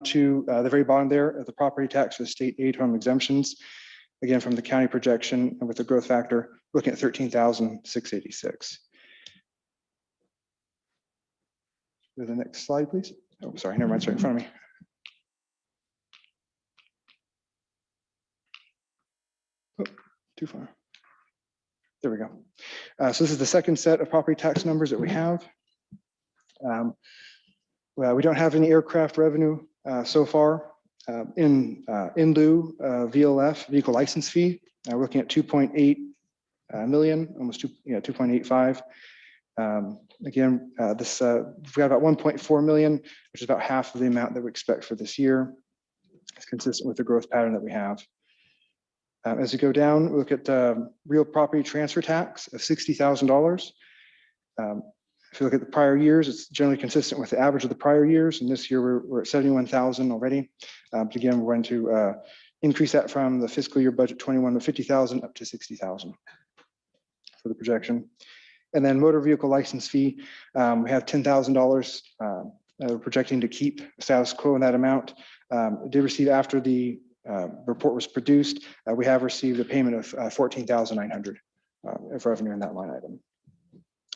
to the very bottom there, the property tax for the state aid home exemptions. Again, from the county projection and with the growth factor, looking at 13,686. Go to the next slide, please. Oh, sorry, never mind, sorry, in front of me. Oh, too far. There we go. So this is the second set of property tax numbers that we have. Well, we don't have any aircraft revenue so far. In lieu of VLF, vehicle license fee, we're looking at 2.8 million, almost 2.85. Again, this we've got about 1.4 million, which is about half of the amount that we expect for this year. It's consistent with the growth pattern that we have. As we go down, we look at real property transfer tax of $60,000. If you look at the prior years, it's generally consistent with the average of the prior years. And this year we're at 71,000 already. But again, we're going to increase that from the fiscal year budget 21 to 50,000 up to 60,000 for the projection. And then motor vehicle license fee, we have $10,000 we're projecting to keep status quo in that amount. Did receive after the report was produced, we have received a payment of 14,900 of revenue in that line item.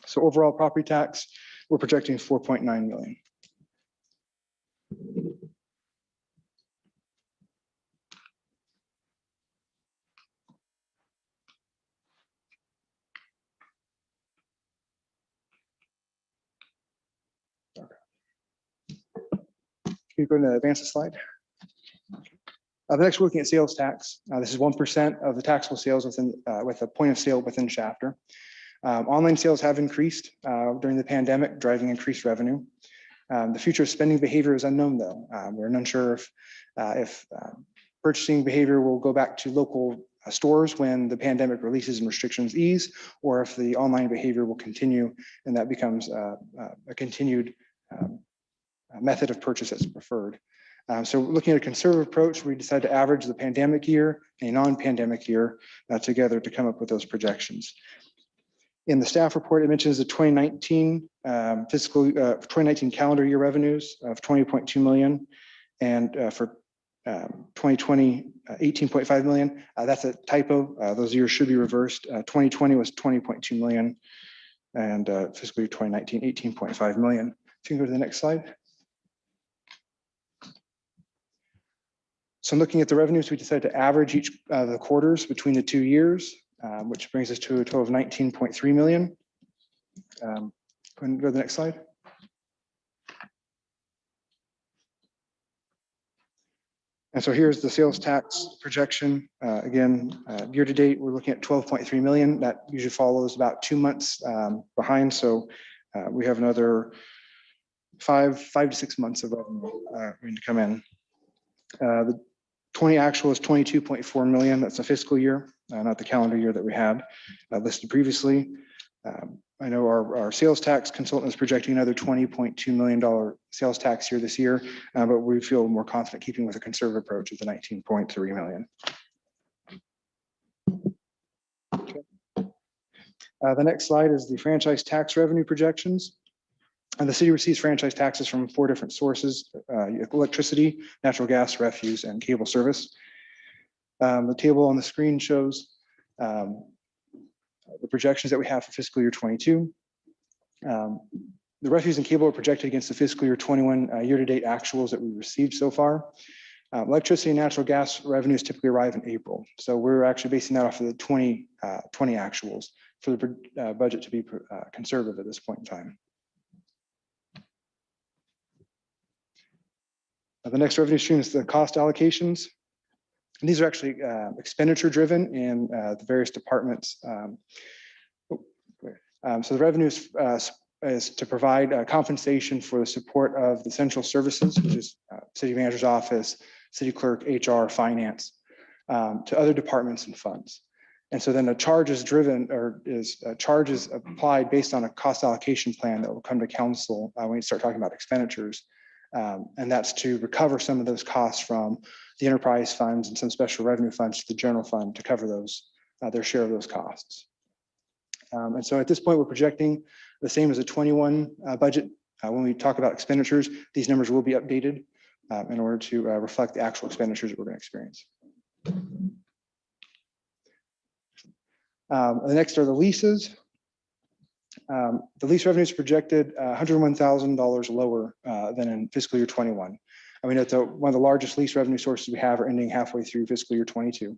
So overall property tax, we're projecting 4.9 million. Okay. Can you go to the advance the slide? The next, we're looking at sales tax. This is 1% of the taxable sales within with a point of sale within chapter. Online sales have increased during the pandemic, driving increased revenue. The future of spending behavior is unknown, though. We're unsure if purchasing behavior will go back to local stores when the pandemic releases and restrictions ease, or if the online behavior will continue and that becomes a continued method of purchase that's preferred. So looking at a conservative approach, we decided to average the pandemic year and a non-pandemic year together to come up with those projections. In the staff report, it mentions the 2019 2019 calendar year revenues of 20.2 million, and for 2020, 18.5 million. That's a typo. Those years should be reversed. 2020 was 20.2 million, and fiscal year 2019, 18.5 million. If you can go to the next slide. So looking at the revenues, we decided to average each of the quarters between the 2 years, which brings us to a total of 19.3 million. Go ahead and go to the next slide. And so here's the sales tax projection. Again, year to date, we're looking at 12.3 million. That usually follows about 2 months behind. So we have another five to 6 months of revenue going to come in. The 20 actual is 22.4 million. That's a fiscal year, not the calendar year that we had listed previously. I know our sales tax consultant is projecting another $20.2 million sales tax year this year, but we feel more confident keeping with a conservative approach of the 19.3 million. Okay. The next slide is the franchise tax revenue projections. And the city receives franchise taxes from 4 different sources: electricity, natural gas, refuse, and cable service. The table on the screen shows the projections that we have for fiscal year 22. The refuse and cable are projected against the fiscal year 21 year-to-date actuals that we received so far. Electricity and natural gas revenues typically arrive in April. So we're actually basing that off of the 20 actuals for the budget to be conservative at this point in time. The next revenue stream is the cost allocations. And these are actually expenditure driven in the various departments. So the revenue is to provide compensation for the support of the central services, which is city manager's office, city clerk, HR, finance, to other departments and funds. And so then a charge is driven, or is charges applied based on a cost allocation plan that will come to council when we start talking about expenditures. And that's to recover some of those costs from the enterprise funds and some special revenue funds to the general fund to cover those their share of those costs. And so at this point, we're projecting the same as the 21 budget. When we talk about expenditures, these numbers will be updated in order to reflect the actual expenditures that we're going to experience. The next are the leases. The lease revenue is projected $101,000 lower than in fiscal year 21. I mean, it's one of the largest lease revenue sources we have are ending halfway through fiscal year 22.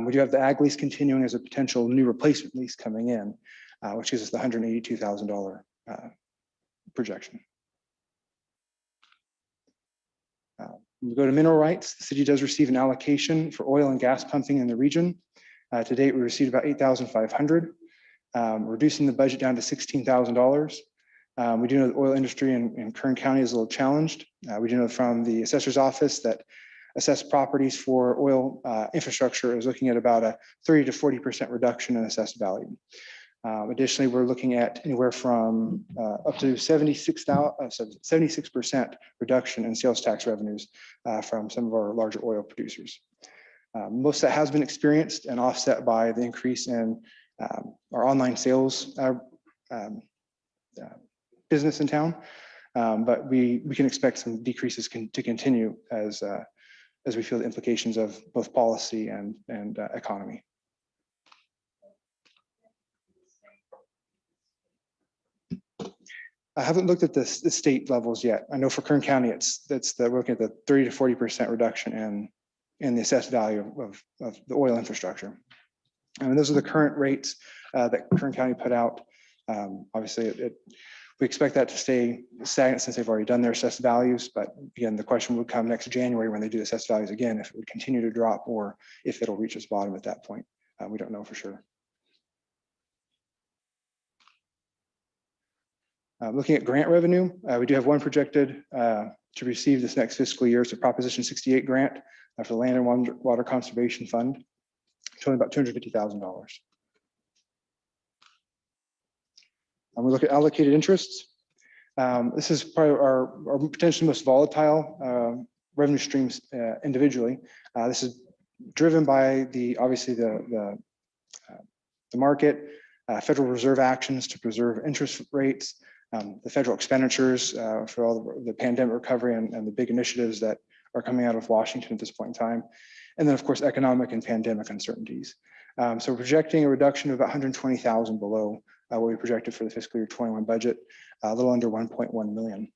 We do have the ag lease continuing as a potential new replacement lease coming in, which gives us the $182,000 projection. We go to mineral rights. The city does receive an allocation for oil and gas pumping in the region. To date, we received about $8,500, reducing the budget down to $16,000. We do know the oil industry in Kern County is a little challenged. We do know from the assessor's office that assessed properties for oil infrastructure is looking at about a 30 to 40% reduction in assessed value. Additionally, we're looking at anywhere from up to 76% reduction in sales tax revenues from some of our larger oil producers. Most of that has been experienced and offset by the increase in our online sales business in town, but we can expect some decreases to continue as we feel the implications of both policy and economy. I haven't looked at the state levels yet. I know for Kern County, we're looking at the 30 to 40% reduction in the assessed value of the oil infrastructure. And those are the current rates that Kern County put out. Obviously, we expect that to stay stagnant since they've already done their assessed values. But again, the question would come next January when they do assessed values again, if it would continue to drop or if it'll reach its bottom at that point. We don't know for sure. Looking at grant revenue, we do have one projected to receive this next fiscal year. It's a Proposition 68 grant for the Land and Water Conservation Fund, totaling about $250,000. We look at allocated interests. This is probably our potentially most volatile revenue streams individually. This is driven by obviously the market, Federal Reserve actions to preserve interest rates, the federal expenditures for all the pandemic recovery and the big initiatives that are coming out of Washington at this point in time. And then of course, economic and pandemic uncertainties. So we're projecting a reduction of about 120,000 below what we projected for the fiscal year 21 budget, a little under 1.1 million.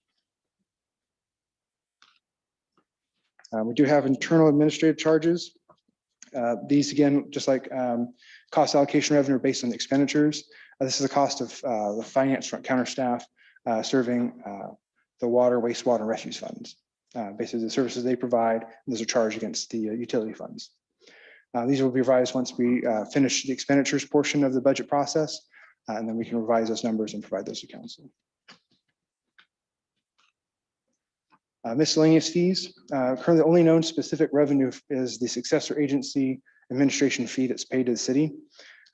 We do have internal administrative charges. These again, just like cost allocation revenue are based on the expenditures. This is the cost of the finance front counter staff serving the water, wastewater, and refuse funds. Basically the services they provide, and those are charged against the utility funds. These will be revised once we finish the expenditures portion of the budget process, and then we can revise those numbers and provide those to council. Miscellaneous fees. Currently, the only known specific revenue is the successor agency administration fee that's paid to the city.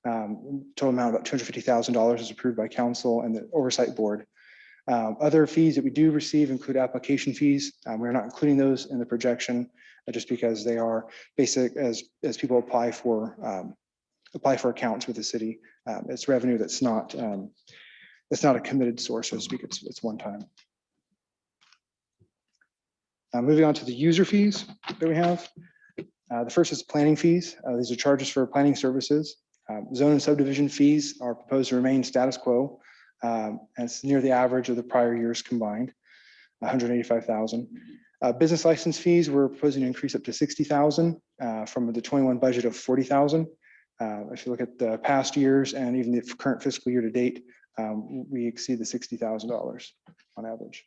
Total amount of about $250,000 is approved by council and the oversight board. Other fees that we do receive include application fees. We're not including those in the projection just because they are basic as people apply for accounts with the city. It's revenue that's not a committed source, so to speak. It's one time. Moving on to the user fees that we have. The first is planning fees. These are charges for planning services. Zone and subdivision fees are proposed to remain status quo. And it's near the average of the prior years combined, 185,000. Business license fees, we're proposing to increase up to 60,000 from the 21 budget of 40,000. If you look at the past years and even the current fiscal year to date, we exceed the $60,000 on average.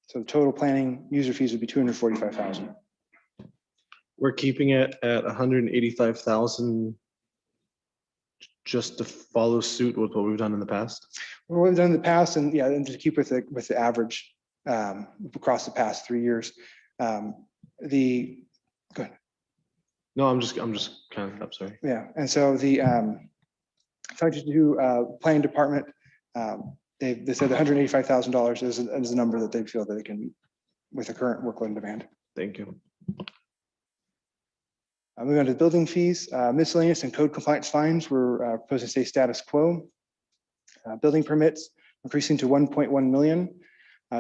So the total planning user fees would be 245,000. We're keeping it at 185,000 just to follow suit with what we've done in the past. What we've done in the past, and yeah, and to keep with the average across the past 3 years. Go ahead. No, I'm just kind of, I'm sorry. Yeah, and so the if I just do planning department, they said $185,000 is a number that they feel that it can meet with the current workload and demand. Thank you. Moving on to building fees, miscellaneous and code compliance fines, we're proposing to stay status quo. Building permits increasing to 1.1 million.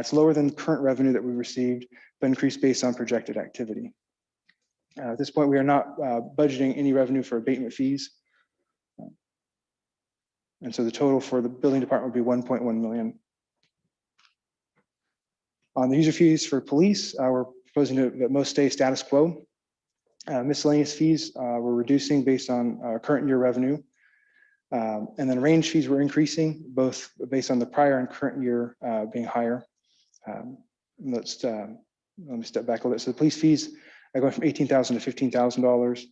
It's lower than current revenue that we received, but increased based on projected activity. At this point, we are not budgeting any revenue for abatement fees. And so the total for the building department would be 1.1 million. On the user fees for police, we're proposing that most stay status quo. Miscellaneous fees we're reducing based on current year revenue. And then range fees were increasing, both based on the prior and current year being higher. Let me step back a little bit. So the police fees are going from $18,000 to $15,000.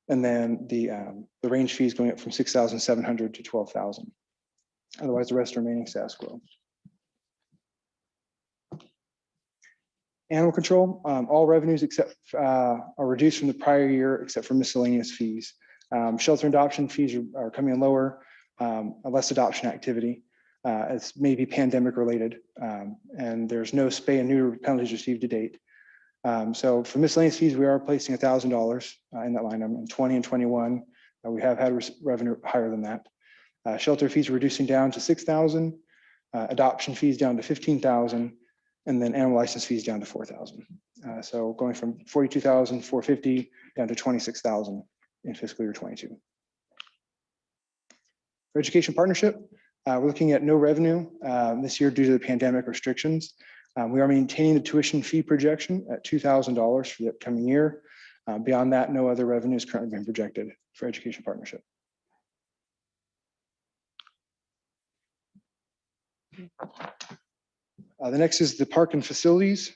And then the range fees going up from 6,700 to 12,000. Otherwise, the rest remaining status quo. Animal control, all revenues except are reduced from the prior year, except for miscellaneous fees. Shelter and adoption fees are coming in lower, less adoption activity. It's maybe pandemic related, and there's no spay and neuter penalties received to date. So for miscellaneous fees, we are placing $1,000 in that line item. In 20 and 21, we have had revenue higher than that. Shelter fees are reducing down to 6,000, adoption fees down to 15,000, and then animal license fees down to 4,000. So going from 42,450 down to 26,000 in fiscal year 22. For education partnership, we're looking at no revenue this year due to the pandemic restrictions. We are maintaining the tuition fee projection at $2,000 for the upcoming year. Beyond that, no other revenue is currently being projected for education partnership. The next is the park and facilities.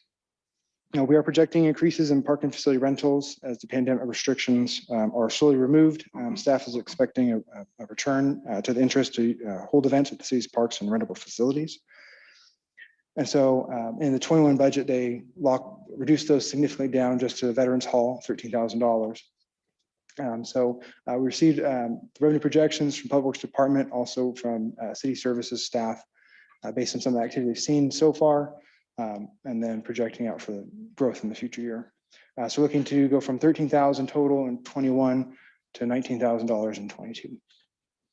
We are projecting increases in park and facility rentals as the pandemic restrictions are slowly removed. Staff is expecting a return to the interest to hold events at the city's parks and rentable facilities. And so in the 21 budget, they reduced those significantly down just to the Veterans Hall, $13,000. So we received the revenue projections from Public Works Department, also from city services staff, based on some of the activity we've seen so far, and then projecting out for the growth in the future year. So looking to go from 13,000 total in 21 to $19,000 in 22.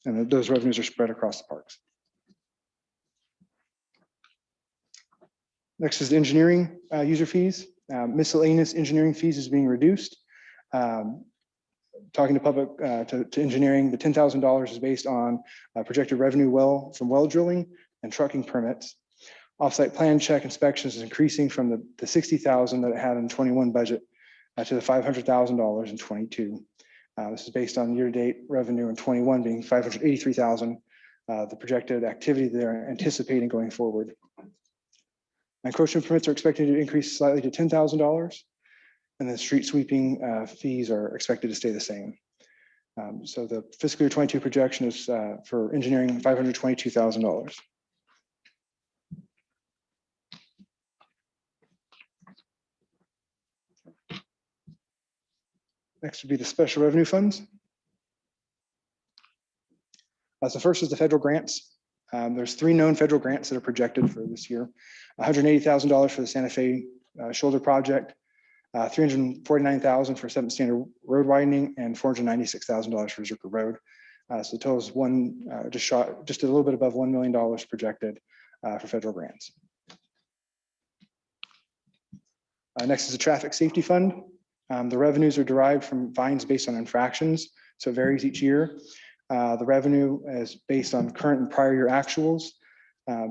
And those revenues are spread across the parks. Next is engineering user fees. Miscellaneous engineering fees is being reduced. Talking to public, to engineering, the $10,000 is based on projected revenue from well drilling and trucking permits. Offsite plan check inspections is increasing from the 60,000 that it had in 21 budget to the $500,000 in 22. This is based on year-to-date revenue in 21 being 583,000. The projected activity they're anticipating going forward. Encroachment permits are expected to increase slightly to $10,000, and the street sweeping fees are expected to stay the same. So the fiscal year 22 projection is for engineering $522,000. Next would be the special revenue funds. So first is the federal grants. There's 3 known federal grants that are projected for this year. $180,000 for the Santa Fe shoulder project, $349,000 for 7th Standard road widening, and $496,000 for Zerker Road. So the total is just a little bit above $1 million projected for federal grants. Next is the traffic safety fund. The revenues are derived from fines based on infractions, so it varies each year. The revenue is based on current and prior year actuals,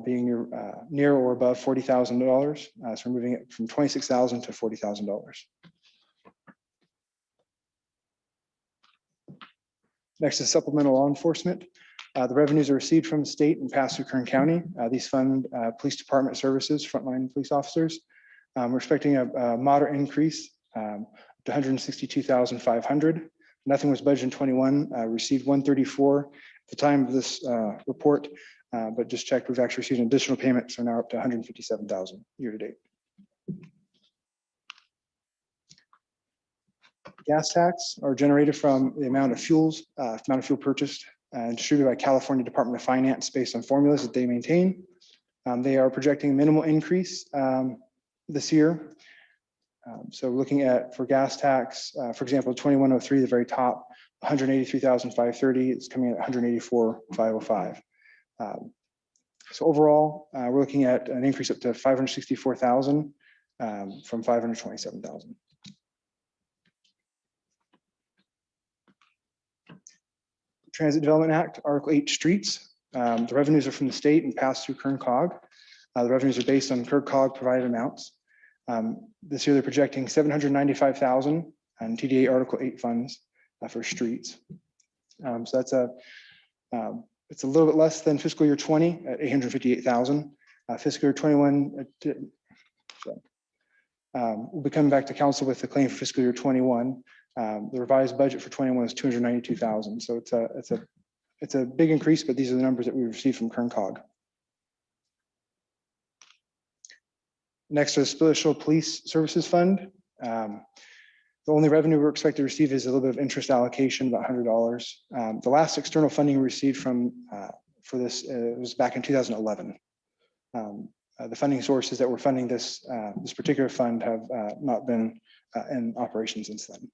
being near or above $40,000. So we're moving it from $26,000 to $40,000. Next is supplemental law enforcement. The revenues are received from the state and pass through Kern County. These fund police department services, frontline police officers. We're expecting a moderate increase to $162,500. Nothing was budgeted in 21. Received 134 at the time of this report, but just checked, we've actually received an additional payment, so now up to 157,000 year to date. Gas tax are generated from the amount of fuel purchased and distributed by California Department of Finance based on formulas that they maintain. They are projecting a minimal increase this year. So looking at for gas tax, for example, 2103, the very top, 183,530, it's coming at 184,505. So overall, we're looking at an increase up to 564,000 from 527,000. Transit Development Act, Article 8, streets. The revenues are from the state and pass through KernCog. The revenues are based on KernCog provided amounts. This year, they're projecting 795,000 on TDA Article 8 funds for streets. So that's it's a little bit less than fiscal year 20 at 858,000. Fiscal year 21, we'll be coming back to council with the claim for fiscal year 21. The revised budget for 21 is 292,000. So it's a big increase, but these are the numbers that we received from KernCog. Next is Special Police Services Fund. The only revenue we're expected to receive is a little bit of interest allocation, about $100. The last external funding we received from for this was back in 2011. The funding sources that were funding this particular fund have not been in operation since then.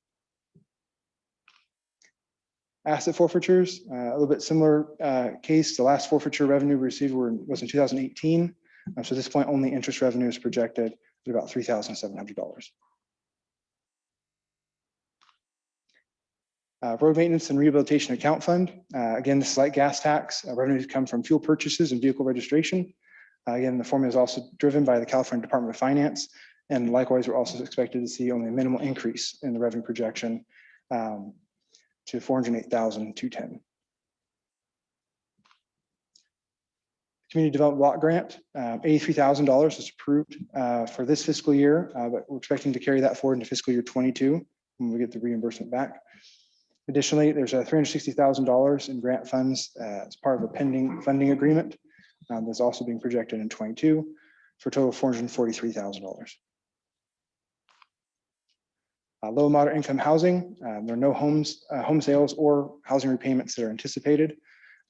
Asset forfeitures, a little bit similar case. The last forfeiture revenue we received was in 2018. So at this point, only interest revenue is projected at about $3,700. Road maintenance and rehabilitation account fund. Again, this is like gas tax. Revenues come from fuel purchases and vehicle registration. Again, the formula is also driven by the California Department of Finance. And likewise, we're also expected to see only a minimal increase in the revenue projection to $408,210. Community Development Block Grant, $83,000 is approved for this fiscal year, but we're expecting to carry that forward into fiscal year 22 when we get the reimbursement back. Additionally, there's $360,000 in grant funds as part of a pending funding agreement that's also being projected in 22 for a total of $443,000. Low and moderate income housing, there are no home sales or housing repayments that are anticipated.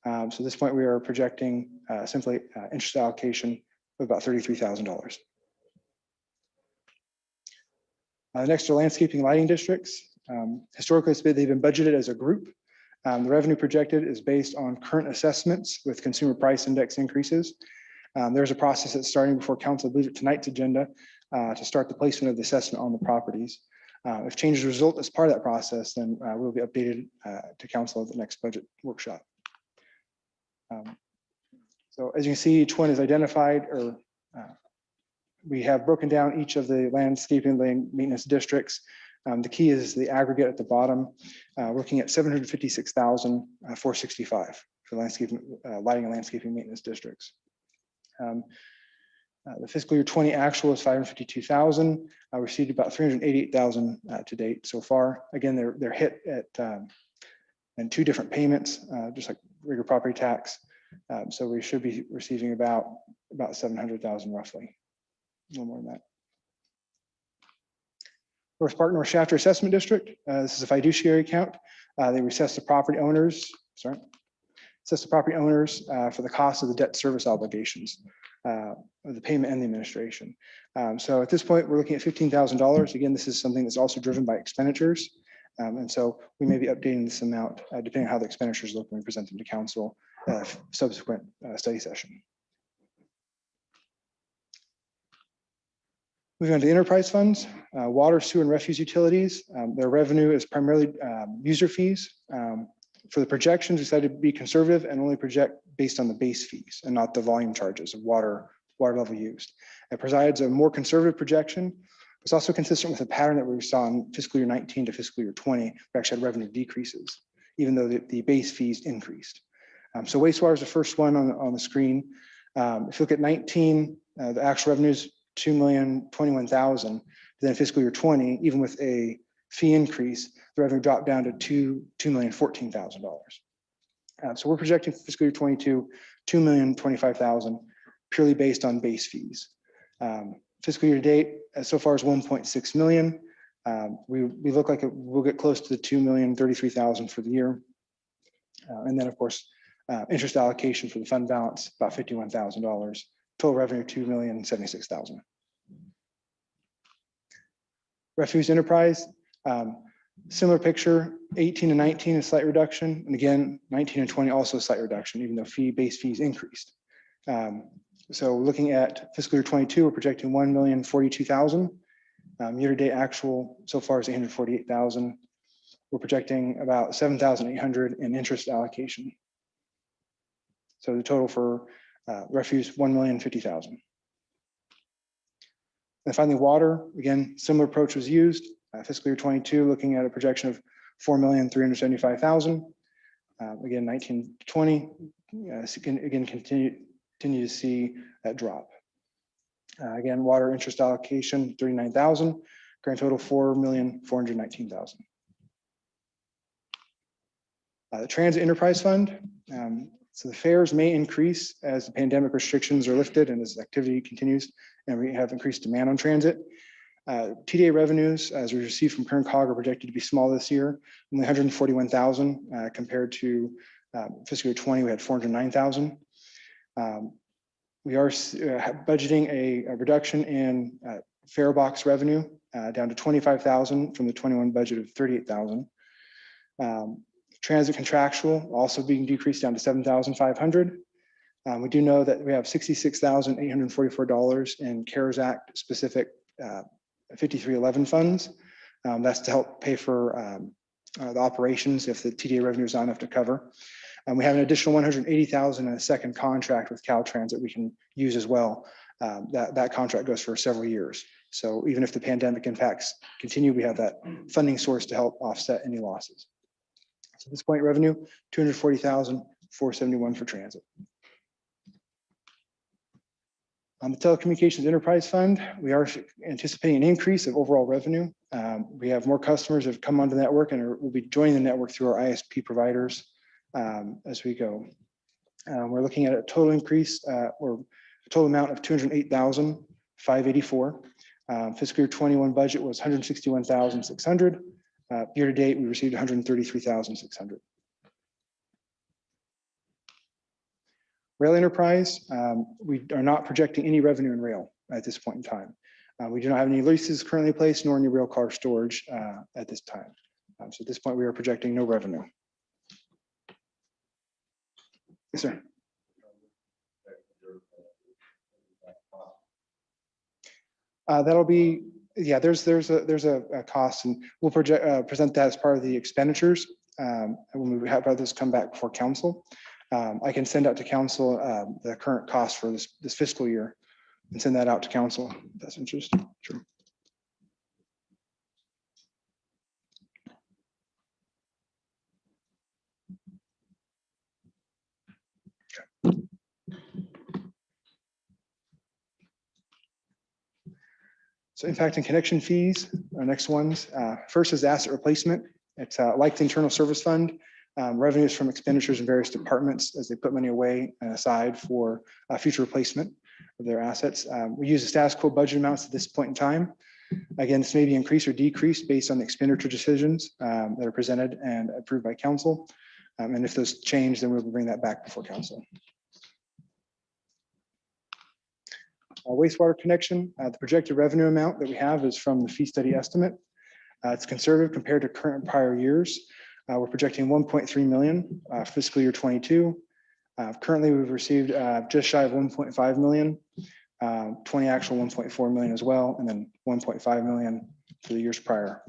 So at this point, we are projecting simply interest allocation of about $33,000. Next are landscaping lighting districts. Historically, they've been budgeted as a group. The revenue projected is based on current assessments with consumer price index increases. There's a process that's starting before council, I believe, at tonight's agenda to start the placement of the assessment on the properties. If changes result as part of that process, then we'll be updated to council at the next budget workshop. So as you can see, each one is identified, or we have broken down each of the landscaping maintenance districts. The key is the aggregate at the bottom, looking at $756,465 for landscaping, lighting and landscaping maintenance districts. The fiscal year 20 actual is $552,000. Received about $388,000 to date so far. Again, they're hit at in two different payments, just like regular property tax. So we should be receiving about $700,000 roughly, a little more than that. North Park North Shafter Assessment District. This is a fiduciary account. They assess the property owners. Assess the property owners for the cost of the debt service obligations, the payment and the administration. So at this point, we're looking at $15,000. Again, this is something that's also driven by expenditures. And so we may be updating this amount depending on how the expenditures look when we present them to council subsequent study session. Moving on to enterprise funds, water, sewer, and refuse utilities. Their revenue is primarily user fees. For the projections, we decided to be conservative and only project based on the base fees and not the volume charges of water level used. It provides a more conservative projection. It's also consistent with a pattern that we saw in fiscal year 19 to fiscal year 20. We actually had revenue decreases, even though the base fees increased. So wastewater is the first one on the screen. If you look at 19, the actual revenue is $2,021,000. Then fiscal year 20, even with a fee increase, the revenue dropped down to $2,014,000. So we're projecting fiscal year 22, $2,025,000, purely based on base fees. Fiscal year to date, so far is 1.6 million. We look like we'll get close to the 2,033,000 for the year. And then of course, interest allocation for the fund balance, about $51,000. Total revenue, $2,076,000. Refuse enterprise, similar picture, 18 and 19, a slight reduction. And again, 19 and 20 also a slight reduction, even though base fees increased. So looking at fiscal year 22, we're projecting 1,042,000. Year-to-date actual so far is 848,000. We're projecting about 7,800 in interest allocation. So the total for refuse, 1,050,000. And finally, water, again, similar approach was used. Fiscal year 22, looking at a projection of 4,375,000. Again, 19 to 20, again, continue to see that drop. Again, water interest allocation, 39,000, grand total 4,419,000. The Transit Enterprise Fund. So the fares may increase as the pandemic restrictions are lifted and as activity continues, and we have increased demand on transit. TDA revenues, as we received from current COG, are projected to be small this year, only 141,000 compared to fiscal year 20, we had 409,000. We are budgeting a reduction in fare box revenue down to 25,000 from the 21 budget of 38,000. Transit contractual also being decreased down to 7,500. We do know that we have $66,844 in CARES Act specific 5311 funds. That's to help pay for the operations if the TDA revenue is not enough to cover. And we have an additional 180,000 in a second contract with Caltrans we can use as well. That contract goes for several years. So even if the pandemic impacts continue, we have that funding source to help offset any losses. So at this point, revenue, 240,471 for transit. On the Telecommunications Enterprise Fund, we are anticipating an increase of overall revenue. We have more customers that have come onto the network and will be joining the network through our ISP providers as we go. We're looking at a total increase or a total amount of 208,584. Fiscal year 21 budget was 161,600. Year to date, we received 133,600. Rail Enterprise, we are not projecting any revenue in rail at this point in time. We do not have any leases currently placed, nor any rail car storage at this time. So at this point, we are projecting no revenue. Yes, sir. That'll be, yeah, there's a cost, and we'll present that as part of the expenditures when we have others come back before council. I can send out to council the current cost for this fiscal year and send that out to council. If that's interesting. Sure. So impact and connection fees, our next ones. First is asset replacement. It's like the internal service fund. Revenues from expenditures in various departments as they put money away and aside for future replacement of their assets. We use the status quo budget amounts at this point in time. Again, this may be increased or decreased based on the expenditure decisions that are presented and approved by council. And if those change, then we'll bring that back before council. Wastewater Connection, the projected revenue amount that we have is from the fee study estimate. It's conservative compared to current prior years. We're projecting 1.3 million fiscal year 22. Currently, we've received just shy of 1.5 million, 20 actual 1.4 million as well, and then 1.5 million for the years prior.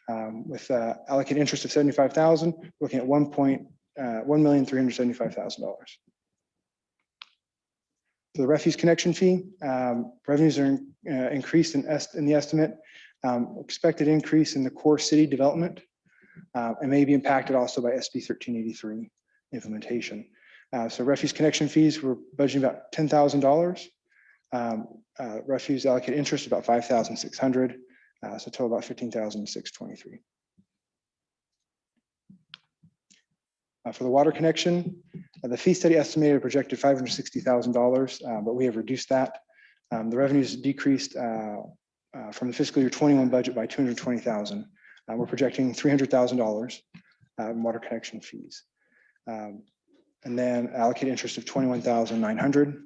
With allocated interest of 75,000, looking at $1,375,000. For the refuse connection fee, revenues are increased in the estimate. Expected increase in the core city development and may be impacted also by SB 1383 implementation. So refuse connection fees, we're budgeting about $10,000. Refuse allocated interest about 5,600. So total about 15,623. For the water connection, the fee study estimated projected $560,000, but we have reduced that. The revenues decreased from the fiscal year 21 budget by 220,000. We're projecting $300,000 in water connection fees. And then allocated interest of 21,900. And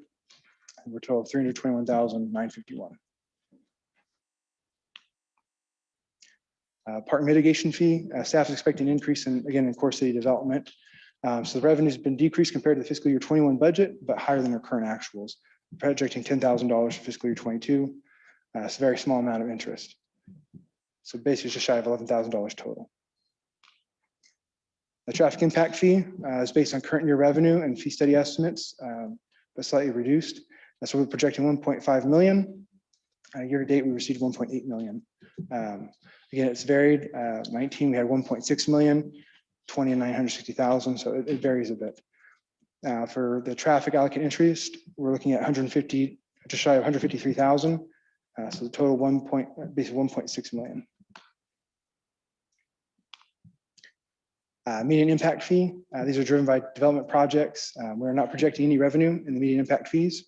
we're total of 321,951. Part mitigation fee, staff is expecting an increase in, again, in core city development. So the revenue's been decreased compared to the fiscal year 21 budget, but higher than our current actuals, projecting $10,000 for fiscal year 22. It's a very small amount of interest. So basically just shy of $11,000 total. The traffic impact fee is based on current year revenue and fee study estimates, but slightly reduced. So we're projecting 1.5 million. Year to date, we received 1.8 million. Again, it's varied. 19, we had 1.6 million, 20 and 960,000. So it varies a bit. For the traffic allocated interest, we're looking at 150, just shy of 153,000. So the total basically 1.6 million. Median impact fee. These are driven by development projects. We're not projecting any revenue in the median impact fees.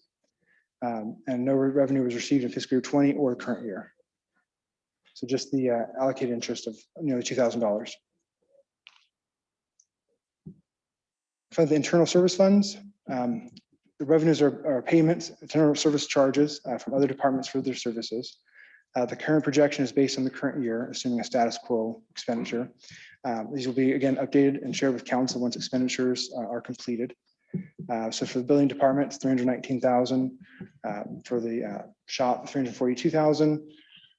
And no revenue was received in fiscal year 20 or the current year. So just the allocated interest of nearly $2,000. For the internal service funds, the revenues are payments, internal service charges from other departments for their services. The current projection is based on the current year, assuming a status quo expenditure. These will be again updated and shared with council once expenditures are completed. So for the building department, it's 319,000. For the shop, 342,000.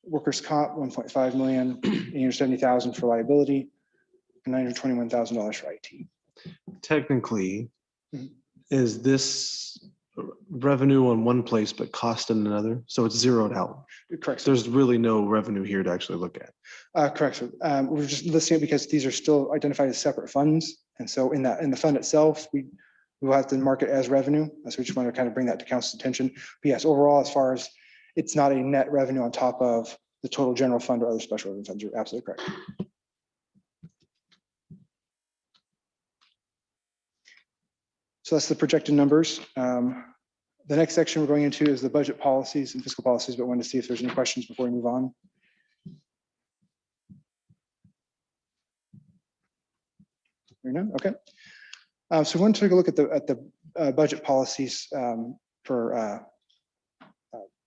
Workers' comp, 1.5 million. 870,000 for liability, and $921,000 for IT. Technically, is this revenue on one place but cost in another? So it's zeroed out. Correct. So there's really no revenue here to actually look at. Correct. We're just listing it because these are still identified as separate funds, and so in the fund itself, we will have to mark it as revenue. So we just want to kind of bring that to council's attention. But yes, overall, as far as it's not a net revenue on top of the total general fund or other special revenue funds. You're absolutely correct. So that's the projected numbers. The next section we're going into is the budget policies and fiscal policies, but I wanted to see if there's any questions before we move on. Okay. So we want to take a look at the budget policies for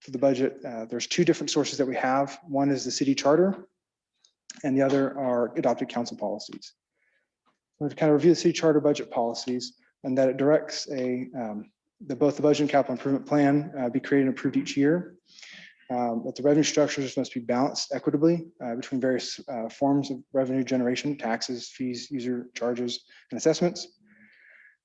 the budget. There's two different sources that we have. One is the city charter, and the other are adopted council policies. We're to kind of review the city charter budget policies, and that it directs both the budget and capital improvement plan be created and approved each year. That the revenue structures must be balanced equitably between various forms of revenue generation, taxes, fees, user charges, and assessments.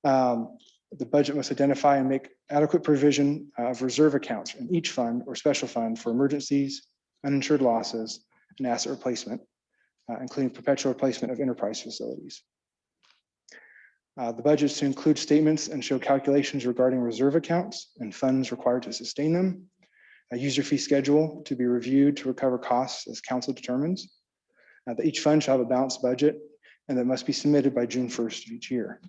The budget must identify and make adequate provision of reserve accounts in each fund or special fund for emergencies, uninsured losses, and asset replacement, including perpetual replacement of enterprise facilities. The budget is to include statements and show calculations regarding reserve accounts and funds required to sustain them. A user fee schedule to be reviewed to recover costs as council determines. That each fund shall have a balanced budget and that must be submitted by June 1st of each year.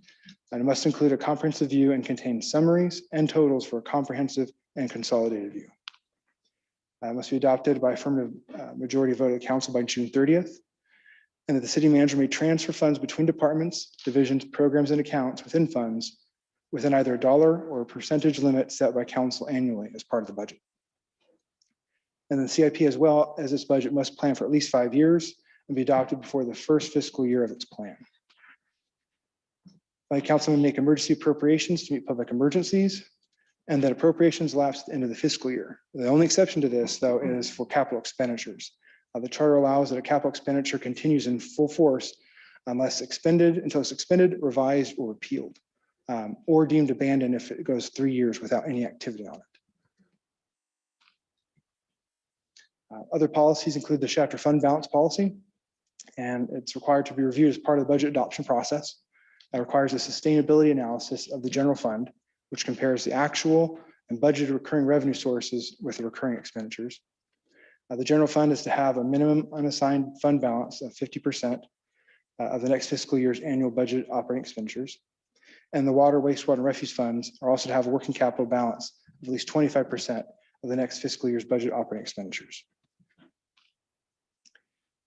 And it must include a comprehensive view and contain summaries and totals for a comprehensive and consolidated view. It must be adopted by affirmative majority vote of the council by June 30th. And that the city manager may transfer funds between departments, divisions, programs, and accounts within funds within either a dollar or a percentage limit set by council annually as part of the budget. And the CIP, as well as its budget, must plan for at least 5 years and be adopted before the first fiscal year of its plan. The council may make emergency appropriations to meet public emergencies, and that appropriations lapse at the end of the fiscal year. The only exception to this, though, is for capital expenditures. The charter allows that a capital expenditure continues in full force until it's expended, revised, or repealed, or deemed abandoned if it goes 3 years without any activity on it. Other policies include the chapter fund balance policy, and it's required to be reviewed as part of the budget adoption process. That requires a sustainability analysis of the general fund, which compares the actual and budgeted recurring revenue sources with the recurring expenditures. The general fund is to have a minimum unassigned fund balance of 50% of the next fiscal year's annual budget operating expenditures. And the water, wastewater, and refuse funds are also to have a working capital balance of at least 25% of the next fiscal year's budget operating expenditures.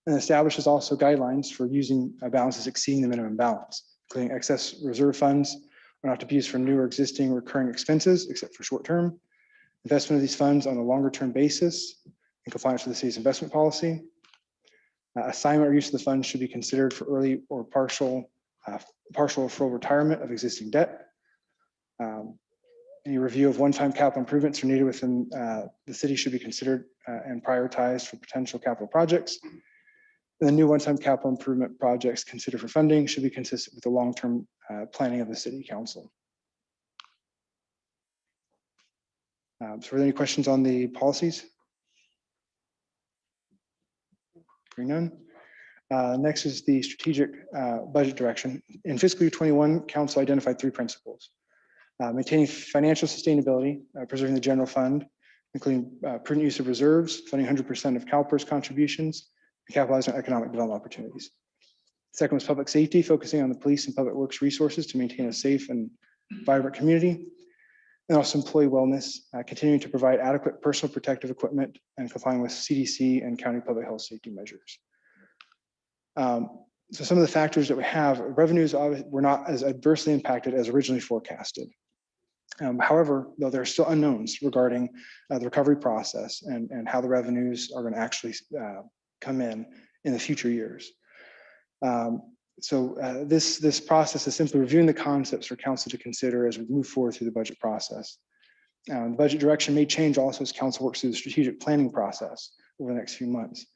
And establishes also guidelines for using balances exceeding the minimum balance, including excess reserve funds are not to be used for new or existing recurring expenses, except for short-term. Investment of these funds on a longer-term basis in compliance with the city's investment policy. Assignment or use of the funds should be considered for early or partial partial or full retirement of existing debt. Any review of one-time capital improvements are needed within the city should be considered and prioritized for potential capital projects. The new one-time capital improvement projects considered for funding should be consistent with the long-term planning of the city council. So are there any questions on the policies? Hearing none. Next is the strategic budget direction. In fiscal year 21, council identified 3 principles. Maintaining financial sustainability, preserving the general fund, including prudent use of reserves, funding 100% of CalPERS contributions, and capitalizing on economic development opportunities. Second was public safety, focusing on the police and public works resources to maintain a safe and vibrant community. And also employee wellness, continuing to provide adequate personal protective equipment and complying with CDC and county public health safety measures. So some of the factors that we have, revenues were not as adversely impacted as originally forecasted. However, though there are still unknowns regarding the recovery process and how the revenues are going to actually come in the future years. This process is simply reviewing the concepts for council to consider as we move forward through the budget process. The budget direction may change also as council works through the strategic planning process over the next few months.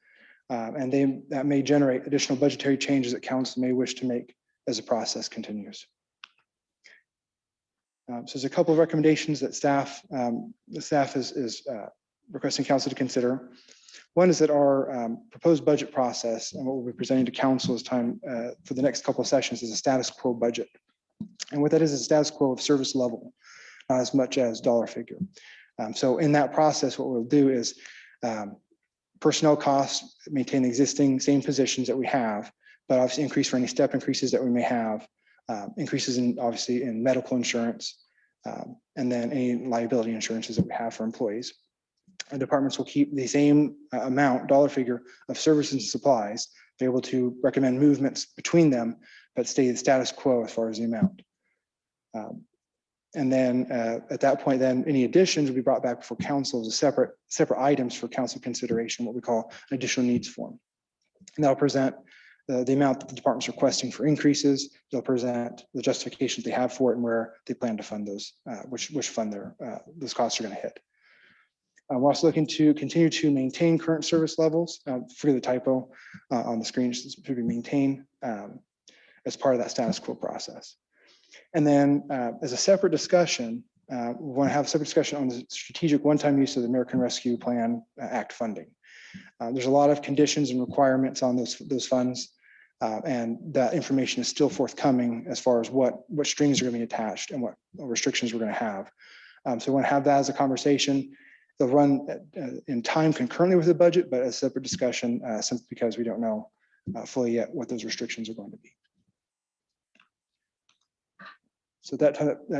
That may generate additional budgetary changes that council may wish to make as the process continues. So there's a couple of recommendations that the staff is requesting council to consider. One is that our proposed budget process and what we'll be presenting to council as time for the next couple of sessions is a status quo budget. And what that is a status quo of service level, not as much as dollar figure. So in that process, what we'll do is personnel costs, maintain the existing same positions that we have, but obviously increase for any step increases that we may have, increases in obviously in medical insurance, and then any liability insurances that we have for employees. And departments will keep the same amount, dollar figure of services and supplies. They're able to recommend movements between them, but stay the status quo as far as the amount. And then at that point, then any additions will be brought back before council as separate items for council consideration, what we call an additional needs form. And that'll present the amount that the department's requesting for increases. They'll present the justifications they have for it and where they plan to fund those, which fund those costs are going to hit. We're also looking to continue to maintain current service levels. Forget the typo on the screen, should be maintain as part of that status quo process. And then as a separate discussion, we want to have a separate discussion on the strategic one-time use of the American Rescue Plan Act funding. There's a lot of conditions and requirements on those funds, and that information is still forthcoming as far as what strings are going to be attached and what restrictions we're going to have. So we want to have that as a conversation. They'll run in time concurrently with the budget, but a separate discussion simply because we don't know fully yet what those restrictions are going to be. So that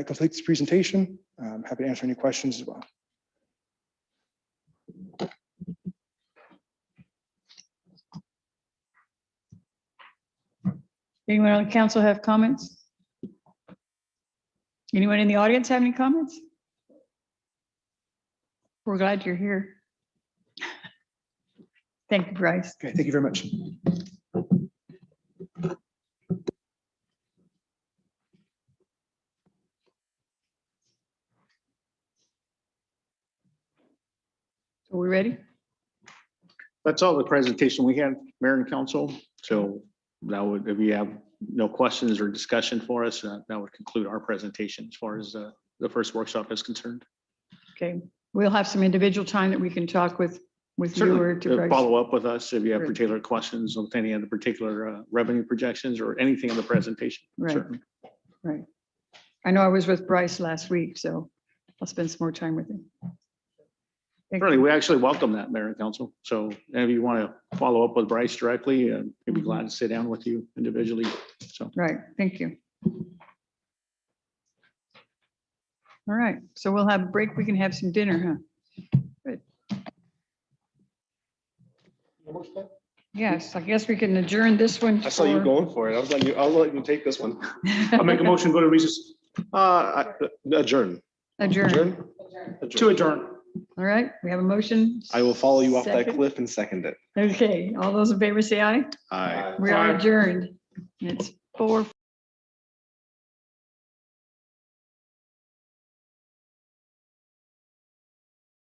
completes the presentation. I'm happy to answer any questions as well. Anyone on the council have comments? Anyone in the audience have any comments? We're glad you're here. Thank you, Bryce. Okay, thank you very much. Are we ready? That's all the presentation we had, Mayor and Council. So that would, if you have no questions or discussion for us, that would conclude our presentation as far as the first workshop is concerned. Okay, we'll have some individual time that we can talk with you or to Bryce. Follow up with us if you have Great. particular questions with any of the particular revenue projections or anything in the presentation. Right. Certainly. Right. I know I was with Bryce last week, so I'll spend some more time with him. Thank Certainly, you. we actually welcome that, Mayor and Council. So if you want to follow up with Bryce directly, we'd be glad to sit down with you individually. So. Right, thank you. All right, so we'll have a break. We can have some dinner, huh? Good. Yes, I guess we can adjourn this one. I saw you going for it. I'll let you take this one. I'll make a motion, go to recess. Adjourn. Adjourn. To adjourn. All right, we have a motion. I will follow you off that Second. cliff and second it. Okay, all those in favor say aye. Aye. We are adjourned. It's 4:40.